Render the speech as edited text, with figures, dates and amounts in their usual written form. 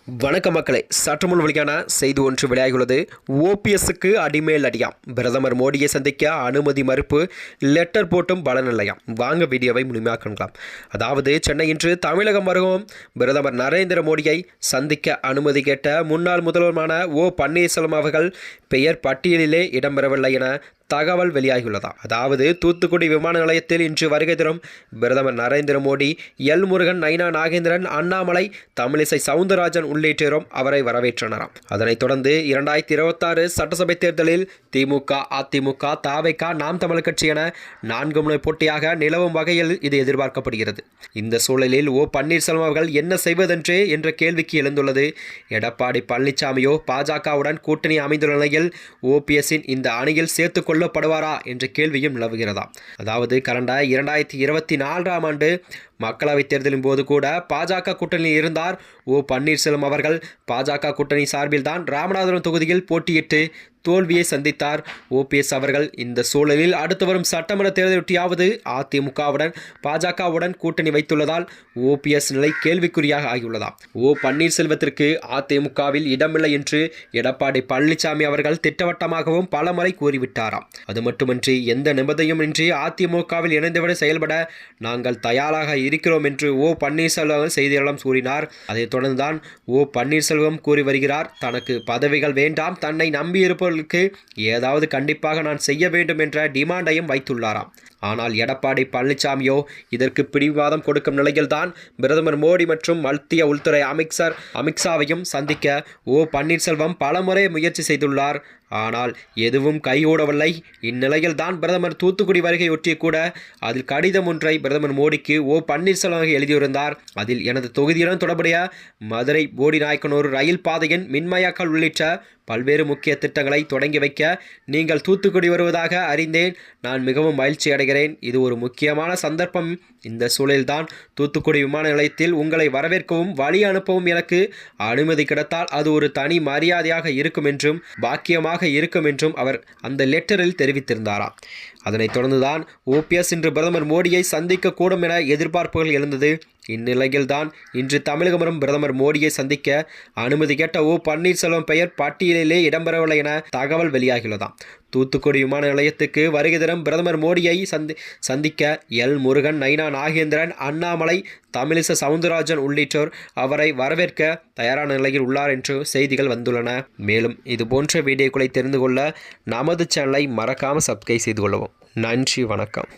வணக்க மக்களே, சற்றுமுன் வெளியான செய்தி ஒன்று வெளியாகியுள்ளது. ஓபிஎஸ்க்கு அடிமேல் அடியாம், பிரதமர் மோடியை சந்திக்க அனுமதி மறுப்பு, லெட்டர் போட்டும் பலனில்லையாம். வாங்க வீடியோவை முழுமையாக காணலாம். அதாவது சென்னை இன்று தமிழகம் வருவோம் பிரதமர் நரேந்திர மோடியை சந்திக்க அனுமதி கேட்ட முன்னாள் முதல்வருமான பன்னீர்செல்வம் அவர்கள் பெயர் பட்டியலிலே இடம்பெறவில்லை என தகவல் வெளியாகியுள்ளதா. அதாவது தூத்துக்குடி விமான நிலையத்தில் இன்று வருகை தரும் பிரதமர் நரேந்திர மோடி, எல் முருகன், நைனா நாகேந்திரன், அண்ணாமலை, தமிழிசை சவுந்தரராஜன் உள்ளிட்டோரும் அவரை வரவேற்றனராம். அதனைத் தொடர்ந்து 2026 சட்டசபை தேர்தலில் திமுக, அதிமுக, தவிக, நாம் தமிழர் கட்சி என 4 முனை போட்டியாக நிலவும் வகையில் இது எதிர்பார்க்கப்படுகிறது. இந்த சூழலில் பன்னீர்செல்வம் அவர்கள் என்ன செய்வதென்றே என்ற கேள்விக்கு எழுந்துள்ளது. எடப்பாடி பழனிசாமியோ பாஜகவுடன் கூட்டணி அமைந்துள்ள நிலையில் ஓபிஎஸ்ஸின் இந்த அணியில் சேர்த்துக் கொள்ளப்படுவாரா என்ற கேள்வியும் நிலவுகிறதா. அதாவது கடந்த 2024ஆம் ஆண்டு மக்களவைத் தேர்தலின் போது கூட பாஜக கூட்டணியில் இருந்தார் பன்னீர்செல்வம் அவர்கள். பாஜக கூட்டணி சார்பில் தான் ராமநாதபுரம் தொகுதியில் போட்டியிட்டு தோல்வியை சந்தித்தார் ஓபிஎஸ் அவர்கள். இந்த சூழலில் அடுத்து வரும் சட்டமன்ற தேர்தலையொட்டியாவது அதிமுகவுடன் பாஜகவுடன் கூட்டணி வைத்துள்ளதால் ஓபிஎஸ் நிலை கேள்விக்குறியாக ஆகியுள்ளதாம். பன்னீர்செல்வத்திற்கு அதிமுகவில் இடமில்லை என்று எடப்பாடி பழனிசாமி அவர்கள் திட்டவட்டமாகவும் பலமுறை கூறிவிட்டாராம். அது மட்டுமின்றி எந்த நிபந்தனையும் இன்றி அதிமுகவில் இணைந்துவிட செயல்பட நாங்கள் தயாராக இருக்கிறோம் என்று பன்னீர்செல்வம் செய்தியாளர்களிடம் கூறினார். அதைத் தொடர்ந்துதான் பன்னீர்செல்வம் கூறி வருகிறார், தனக்கு பதவிகள் வேண்டாம், தன்னை நம்பியிருப்பவர்களுக்கு ஏதாவது கண்டிப்பாக நான் செய்ய வேண்டும் என்ற டிமாண்டையும் வைத்துள்ளாராம். ஆனால் எடப்பாடி பழனிசாமியோ இதற்கு பிடிவாதம் கொடுக்கும் நிலையில்தான் பிரதமர் மோடி மற்றும் மத்திய உள்துறை அமைச்சர் அமித்ஷாவையும் சந்திக்க பன்னீர்செல்வம் பலமுறை முயற்சி செய்துள்ளார். ஆனால் எதுவும் கைகூடவில்லை. இந்நிலையில்தான் பிரதமர் தூத்துக்குடி வருகையொட்டி கூட அதில் கடிதம் ஒன்றை பிரதமர் மோடிக்கு பன்னீர்செல்வம் எழுதியிருந்தார். அதில் எனது தொகுதியுடன் தொடர்புடைய மதுரை போடிநாயக்கனூர் ரயில் பாதையின் மின்மயாக்கல் உள்ளிட்ட பல்வேறு முக்கிய திட்டங்களை தொடங்கி வைக்க நீங்கள் தூத்துக்குடி வருவதாக அறிந்தேன். நான் மிகவும் மகிழ்ச்சி அடைகிறேன். இது ஒரு முக்கியமான சந்தர்ப்பம். இந்த சூழலில்தான் தூத்துக்குடி விமான நிலையத்தில் உங்களை வரவேற்கவும் வழி அனுப்பவும் எனக்கு அனுமதி கிடைத்தால் அது ஒரு தனி மரியாதையாக இருக்கும் என்றும் பாக்கியமாக இருக்கும் என்றும் அவர் அந்த லெட்டரில் தெரிவித்திருந்தாராம். அதனைத் தொடர்ந்துதான் ஓபிஎஸ் இன்று பிரதமர் மோடியை சந்திக்க கூடும் என எதிர்பார்ப்புகள் எழுந்தது. இந்நிலையில்தான் இன்று தமிழகம் வரும் பிரதமர் மோடியை சந்திக்க அனுமதி கேட்ட பன்னீர்செல்வம் பெயர் பட்டியலிலே இடம்பெறவில்லை என தகவல் வெளியாகியுள்ளதாம். தூத்துக்குடி விமான நிலையத்துக்கு வருகை தரும் பிரதமர் மோடியை சந்திக்க எல் முருகன், நைனா நாகேந்திரன், அண்ணாமலை, தமிழிசை சவுந்தரராஜன் உள்ளிட்டோர் அவரை வரவேற்க தயாரான நிலையில் உள்ளார் என்று செய்திகள் வந்துள்ளன. மேலும் இதுபோன்ற வீடியோக்களை தெரிந்து கொள்ள நமது சேனலை மறக்காமல் சப்ஸ்கிரைப் செய்து கொள்ளவும். நன்றி, வணக்கம்.